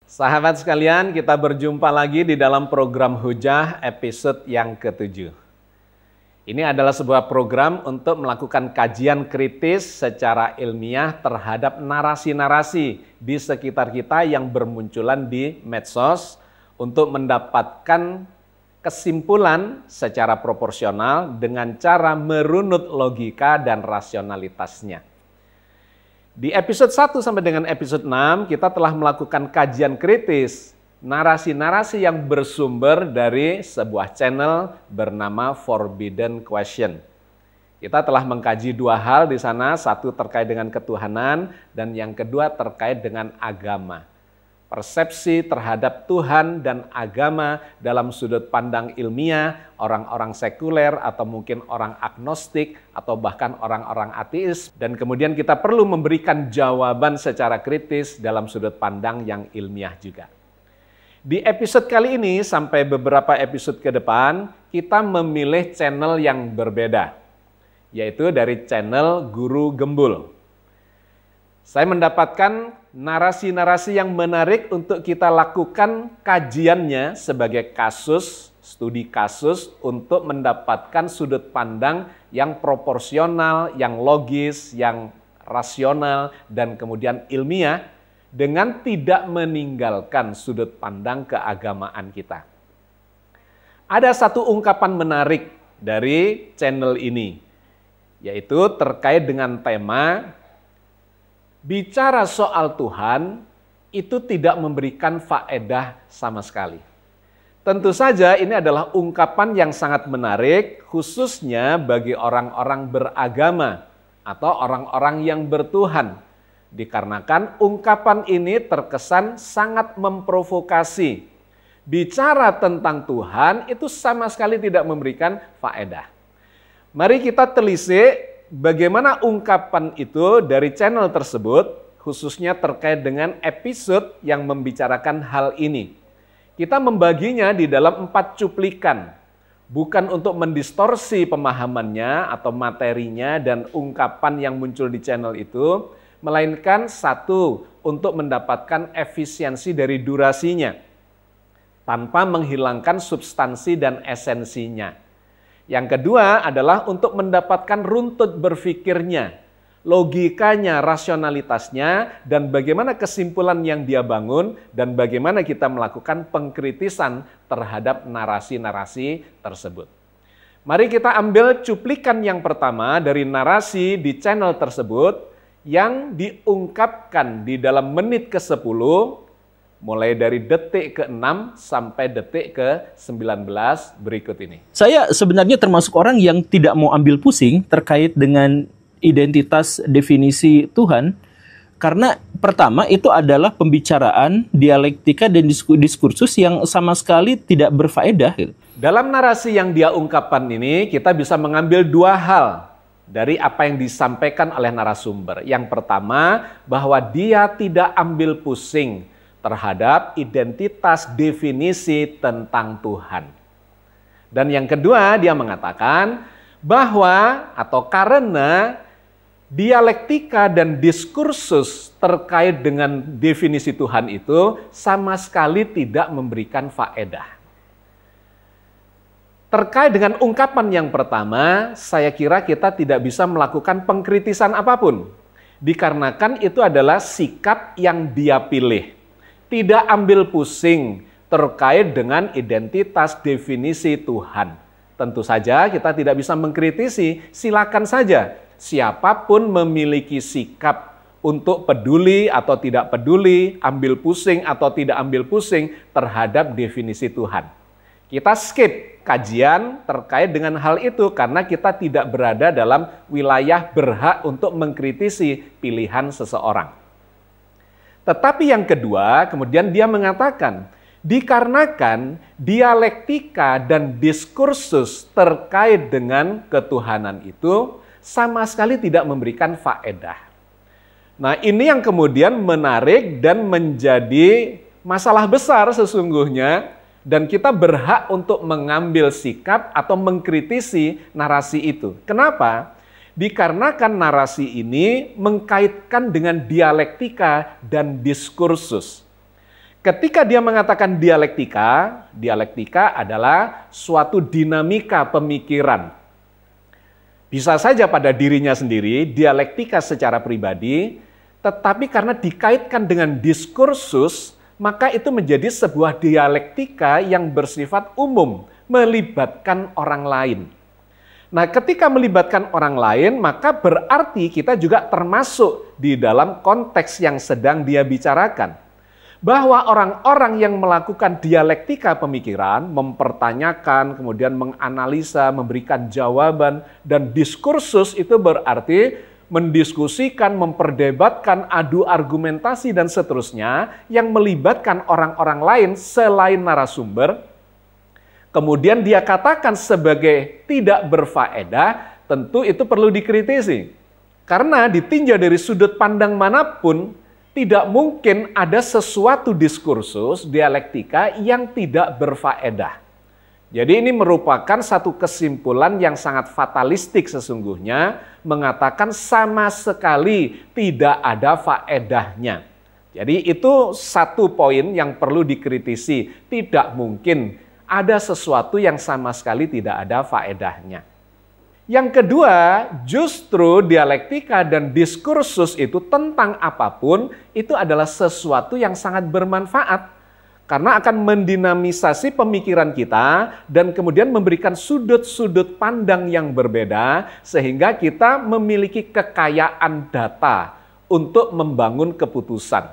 Sahabat sekalian, kita berjumpa lagi di dalam program Hujah episode yang ke-7. Ini adalah sebuah program untuk melakukan kajian kritis secara ilmiah terhadap narasi-narasi di sekitar kita yang bermunculan di medsos untuk mendapatkan kesimpulan secara proporsional dengan cara merunut logika dan rasionalitasnya. Di episode 1 sampai dengan episode 6, kita telah melakukan kajian kritis narasi-narasi yang bersumber dari sebuah channel bernama Forbidden Question. Kita telah mengkaji dua hal di sana, satu terkait dengan ketuhanan dan yang kedua terkait dengan agama. Persepsi terhadap Tuhan dan agama dalam sudut pandang ilmiah, orang-orang sekuler atau mungkin orang agnostik atau bahkan orang-orang ateis. Dan kemudian kita perlu memberikan jawaban secara kritis dalam sudut pandang yang ilmiah juga. Di episode kali ini sampai beberapa episode ke depan, kita memilih channel yang berbeda, yaitu dari channel Guru Gembul. Saya mendapatkan narasi-narasi yang menarik untuk kita lakukan kajiannya sebagai kasus, studi kasus untuk mendapatkan sudut pandang yang proporsional, yang logis, yang rasional, dan kemudian ilmiah dengan tidak meninggalkan sudut pandang keagamaan kita. Ada satu ungkapan menarik dari channel ini, yaitu terkait dengan tema bicara soal Tuhan itu tidak memberikan faedah sama sekali. Tentu saja ini adalah ungkapan yang sangat menarik khususnya bagi orang-orang beragama atau orang-orang yang bertuhan. Dikarenakan ungkapan ini terkesan sangat memprovokasi. Bicara tentang Tuhan itu sama sekali tidak memberikan faedah. Mari kita telisik bagaimana ungkapan itu dari channel tersebut, khususnya terkait dengan episode yang membicarakan hal ini. Kita membaginya di dalam 4 cuplikan, bukan untuk mendistorsi pemahamannya atau materinya dan ungkapan yang muncul di channel itu, melainkan satu, untuk mendapatkan efisiensi dari durasinya, tanpa menghilangkan substansi dan esensinya. Yang kedua adalah untuk mendapatkan runtut berpikirnya, logikanya, rasionalitasnya, dan bagaimana kesimpulan yang dia bangun, dan bagaimana kita melakukan pengkritisan terhadap narasi-narasi tersebut. Mari kita ambil cuplikan yang pertama dari narasi di channel tersebut yang diungkapkan di dalam menit ke-10, mulai dari detik ke-6 sampai detik ke-19 berikut ini. Saya sebenarnya termasuk orang yang tidak mau ambil pusing terkait dengan identitas definisi Tuhan. Karena pertama itu adalah pembicaraan, dialektika, dan diskursus yang sama sekali tidak berfaedah. Dalam narasi yang dia ungkapkan ini, kita bisa mengambil dua hal dari apa yang disampaikan oleh narasumber. Yang pertama, bahwa dia tidak ambil pusing terhadap identitas definisi tentang Tuhan. Dan yang kedua, dia mengatakan bahwa atau karena dialektika dan diskursus terkait dengan definisi Tuhan itu sama sekali tidak memberikan faedah. Terkait dengan ungkapan yang pertama, saya kira kita tidak bisa melakukan pengkritisan apapun. Dikarenakan itu adalah sikap yang dia pilih. Tidak ambil pusing terkait dengan identitas definisi Tuhan. Tentu saja kita tidak bisa mengkritisi, silakan saja. Siapapun memiliki sikap untuk peduli atau tidak peduli, ambil pusing atau tidak ambil pusing terhadap definisi Tuhan. Kita skip kajian terkait dengan hal itu karena kita tidak berada dalam wilayah berhak untuk mengkritisi pilihan seseorang. Tetapi yang kedua, kemudian dia mengatakan, dikarenakan dialektika dan diskursus terkait dengan ketuhanan itu sama sekali tidak memberikan faedah. Nah, ini yang kemudian menarik dan menjadi masalah besar sesungguhnya, dan kita berhak untuk mengambil sikap atau mengkritisi narasi itu. Kenapa? Dikarenakan narasi ini mengkaitkan dengan dialektika dan diskursus. Ketika dia mengatakan dialektika, dialektika adalah suatu dinamika pemikiran. Bisa saja pada dirinya sendiri, dialektika secara pribadi, tetapi karena dikaitkan dengan diskursus, maka itu menjadi sebuah dialektika yang bersifat umum, melibatkan orang lain. Nah, ketika melibatkan orang lain, maka berarti kita juga termasuk di dalam konteks yang sedang dia bicarakan. Bahwa orang-orang yang melakukan dialektika pemikiran, mempertanyakan, kemudian menganalisa, memberikan jawaban, dan diskursus itu berarti mendiskusikan, memperdebatkan, adu argumentasi, dan seterusnya yang melibatkan orang-orang lain selain narasumber, kemudian dia katakan sebagai tidak berfaedah, tentu itu perlu dikritisi. Karena ditinjau dari sudut pandang manapun, tidak mungkin ada sesuatu diskursus, dialektika yang tidak berfaedah. Jadi ini merupakan satu kesimpulan yang sangat fatalistik sesungguhnya, mengatakan sama sekali tidak ada faedahnya. Jadi itu satu poin yang perlu dikritisi, tidak mungkin ada sesuatu yang sama sekali tidak ada faedahnya. Yang kedua, justru dialektika dan diskursus itu tentang apapun, itu adalah sesuatu yang sangat bermanfaat. Karena akan mendinamisasi pemikiran kita dan kemudian memberikan sudut-sudut pandang yang berbeda, sehingga kita memiliki kekayaan data untuk membangun keputusan.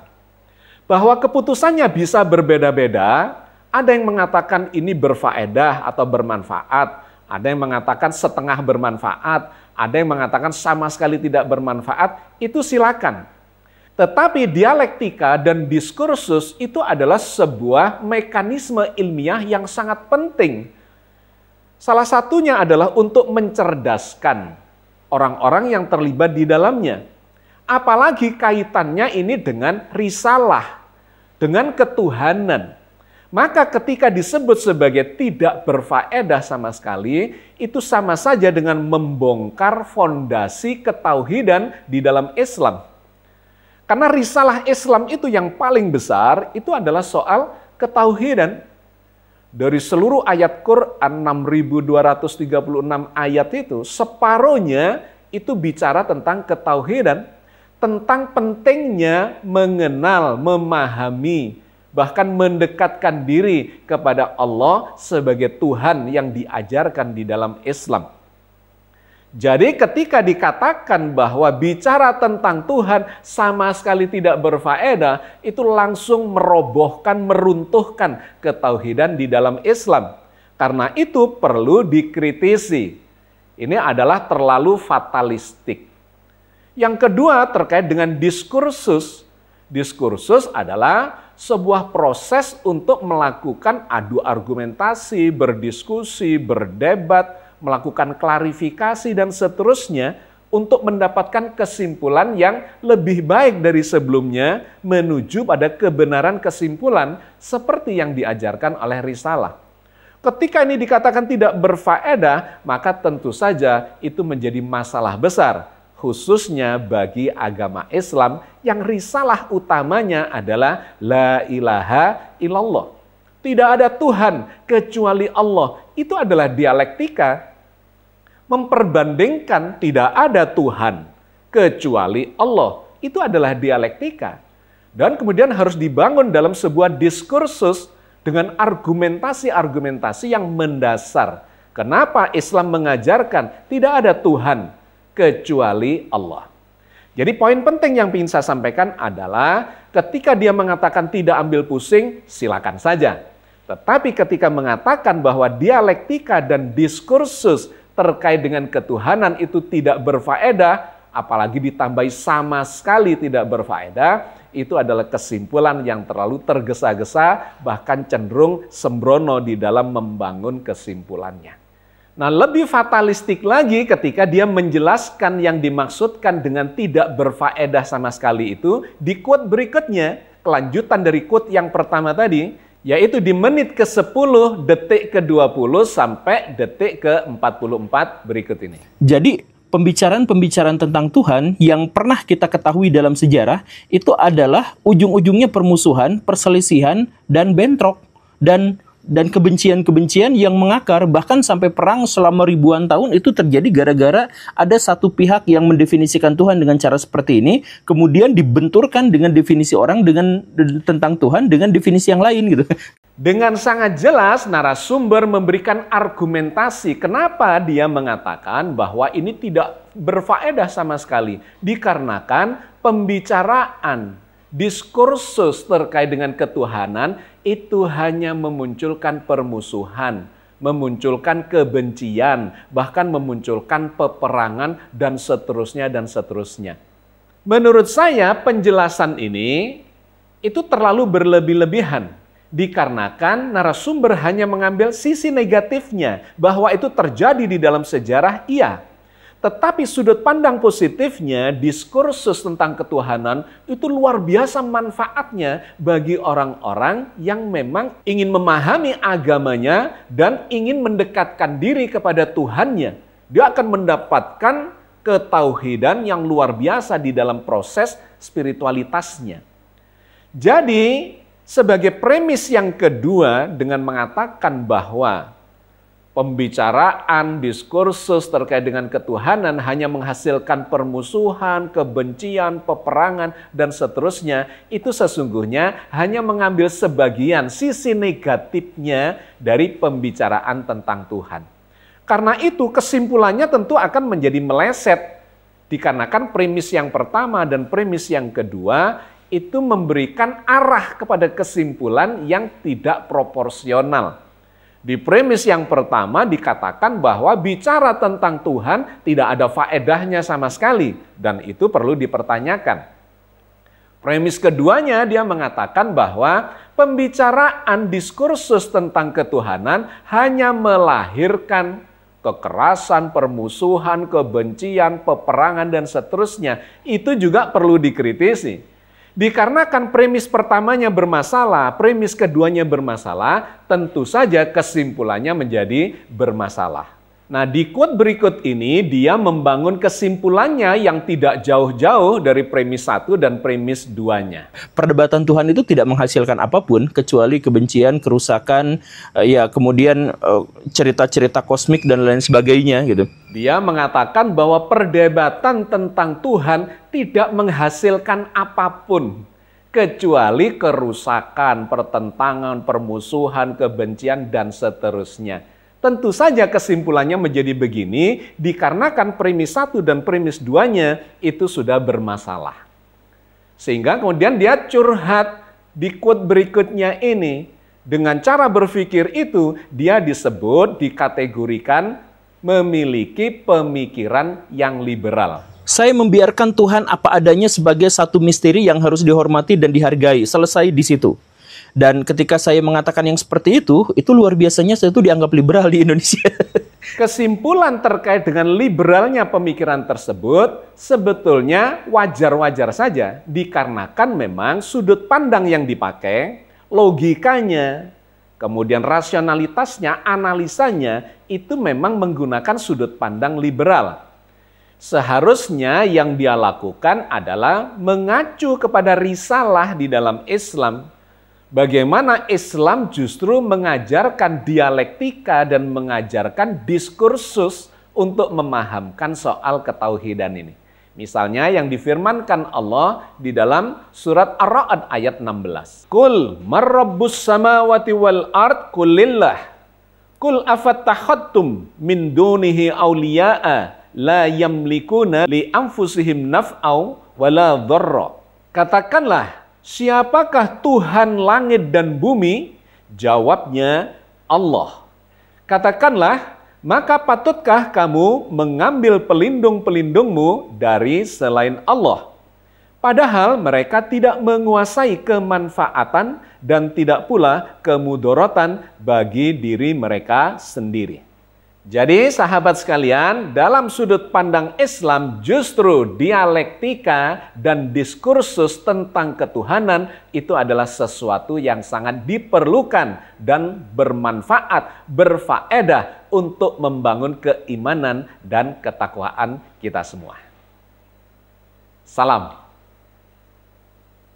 Bahwa keputusannya bisa berbeda-beda, ada yang mengatakan ini berfaedah atau bermanfaat, ada yang mengatakan setengah bermanfaat, ada yang mengatakan sama sekali tidak bermanfaat, itu silakan. Tetapi dialektika dan diskursus itu adalah sebuah mekanisme ilmiah yang sangat penting. Salah satunya adalah untuk mencerdaskan orang-orang yang terlibat di dalamnya. Apalagi kaitannya ini dengan risalah, dengan ketuhanan. Maka ketika disebut sebagai tidak berfaedah sama sekali, itu sama saja dengan membongkar fondasi ketauhidan di dalam Islam. Karena risalah Islam itu yang paling besar, itu adalah soal ketauhidan. Dari seluruh ayat Quran 6.236 ayat itu, separuhnya itu bicara tentang ketauhidan, tentang pentingnya mengenal, memahami, bahkan mendekatkan diri kepada Allah sebagai Tuhan yang diajarkan di dalam Islam. Jadi ketika dikatakan bahwa bicara tentang Tuhan sama sekali tidak berfaedah, itu langsung merobohkan, meruntuhkan ketauhidan di dalam Islam. Karena itu perlu dikritisi. Ini adalah terlalu fatalistik. Yang kedua terkait dengan diskursus. Diskursus adalah sebuah proses untuk melakukan adu argumentasi, berdiskusi, berdebat, melakukan klarifikasi dan seterusnya untuk mendapatkan kesimpulan yang lebih baik dari sebelumnya menuju pada kebenaran kesimpulan seperti yang diajarkan oleh risalah. Ketika ini dikatakan tidak berfaedah, maka tentu saja itu menjadi masalah besar, khususnya bagi agama Islam yang risalah utamanya adalah la ilaha illallah. Tidak ada Tuhan kecuali Allah. Itu adalah dialektika. Memperbandingkan tidak ada Tuhan kecuali Allah. Itu adalah dialektika. Dan kemudian harus dibangun dalam sebuah diskursus dengan argumentasi-argumentasi yang mendasar. Kenapa Islam mengajarkan tidak ada Tuhan kecuali Allah. Jadi poin penting yang ingin saya sampaikan adalah ketika dia mengatakan tidak ambil pusing, silakan saja. Tetapi ketika mengatakan bahwa dialektika dan diskursus terkait dengan ketuhanan itu tidak berfaedah, apalagi ditambahi sama sekali tidak berfaedah, itu adalah kesimpulan yang terlalu tergesa-gesa, bahkan cenderung sembrono di dalam membangun kesimpulannya. Nah, lebih fatalistik lagi ketika dia menjelaskan yang dimaksudkan dengan tidak berfaedah sama sekali itu di quote berikutnya, kelanjutan dari quote yang pertama tadi, yaitu di menit ke-10, detik ke-20 sampai detik ke-44 berikut ini. Jadi pembicaraan-pembicaraan tentang Tuhan yang pernah kita ketahui dalam sejarah itu adalah ujung-ujungnya permusuhan, perselisihan, dan bentrok dan kebencian-kebencian yang mengakar, bahkan sampai perang selama ribuan tahun itu terjadi gara-gara ada satu pihak yang mendefinisikan Tuhan dengan cara seperti ini, kemudian dibenturkan dengan definisi orang tentang Tuhan dengan definisi yang lain gitu. Dengan sangat jelas narasumber memberikan argumentasi kenapa dia mengatakan bahwa ini tidak berfaedah sama sekali, dikarenakan pembicaraan diskursus terkait dengan ketuhanan itu hanya memunculkan permusuhan, memunculkan kebencian, bahkan memunculkan peperangan, dan seterusnya, dan seterusnya. Menurut saya, penjelasan ini itu terlalu berlebih-lebihan, dikarenakan narasumber hanya mengambil sisi negatifnya, bahwa itu terjadi di dalam sejarah, iya. Tetapi sudut pandang positifnya, diskursus tentang ketuhanan itu luar biasa manfaatnya bagi orang-orang yang memang ingin memahami agamanya dan ingin mendekatkan diri kepada Tuhannya. Dia akan mendapatkan ketauhidan yang luar biasa di dalam proses spiritualitasnya. Jadi, sebagai premis yang kedua dengan mengatakan bahwa pembicaraan, diskursus terkait dengan ketuhanan hanya menghasilkan permusuhan, kebencian, peperangan, dan seterusnya, itu sesungguhnya hanya mengambil sebagian sisi negatifnya dari pembicaraan tentang Tuhan. Karena itu kesimpulannya tentu akan menjadi meleset, dikarenakan premis yang pertama dan premis yang kedua itu memberikan arah kepada kesimpulan yang tidak proporsional. Di premis yang pertama dikatakan bahwa bicara tentang Tuhan tidak ada faedahnya sama sekali, dan itu perlu dipertanyakan. Premis keduanya dia mengatakan bahwa pembicaraan diskursus tentang ketuhanan hanya melahirkan kekerasan, permusuhan, kebencian, peperangan, dan seterusnya. Itu juga perlu dikritisi. Dikarenakan premis pertamanya bermasalah, premis keduanya bermasalah, tentu saja kesimpulannya menjadi bermasalah. Nah, di quote berikut ini dia membangun kesimpulannya yang tidak jauh-jauh dari premis 1 dan premis 2-nya. Perdebatan Tuhan itu tidak menghasilkan apapun kecuali kebencian, kerusakan, ya kemudian cerita-cerita kosmik dan lain sebagainya gitu. Dia mengatakan bahwa perdebatan tentang Tuhan tidak menghasilkan apapun kecuali kerusakan, pertentangan, permusuhan, kebencian, dan seterusnya. Tentu saja kesimpulannya menjadi begini, dikarenakan premis 1 dan premis 2-nya itu sudah bermasalah. Sehingga kemudian dia curhat di quote berikutnya ini. Dengan cara berpikir itu, dia disebut, dikategorikan memiliki pemikiran yang liberal. Saya membiarkan Tuhan apa adanya sebagai satu misteri yang harus dihormati dan dihargai. Selesai di situ. Dan ketika saya mengatakan yang seperti itu luar biasanya saya itu dianggap liberal di Indonesia. Kesimpulan terkait dengan liberalnya pemikiran tersebut sebetulnya wajar-wajar saja, dikarenakan memang sudut pandang yang dipakai, logikanya, kemudian rasionalitasnya, analisanya, itu memang menggunakan sudut pandang liberal. Seharusnya yang dia lakukan adalah mengacu kepada risalah di dalam Islam. Bagaimana Islam justru mengajarkan dialektika dan mengajarkan diskursus untuk memahamkan soal ketauhidan ini. Misalnya yang difirmankan Allah di dalam surat Ar-Ra'd ayat 16. Qul marrabbus samawati wal ard qulillah. Qul afattakhattum min dunihi awliya'a la yamlikuna li anfusihim naf'au wala dharra. Katakanlah, siapakah Tuhan langit dan bumi? Jawabnya Allah. Katakanlah, maka patutkah kamu mengambil pelindung-pelindungmu dari selain Allah? Padahal mereka tidak menguasai kemanfaatan dan tidak pula kemudorotan bagi diri mereka sendiri. Jadi sahabat sekalian, dalam sudut pandang Islam justru dialektika dan diskursus tentang ketuhanan itu adalah sesuatu yang sangat diperlukan dan bermanfaat, berfaedah untuk membangun keimanan dan ketakwaan kita semua. Salam.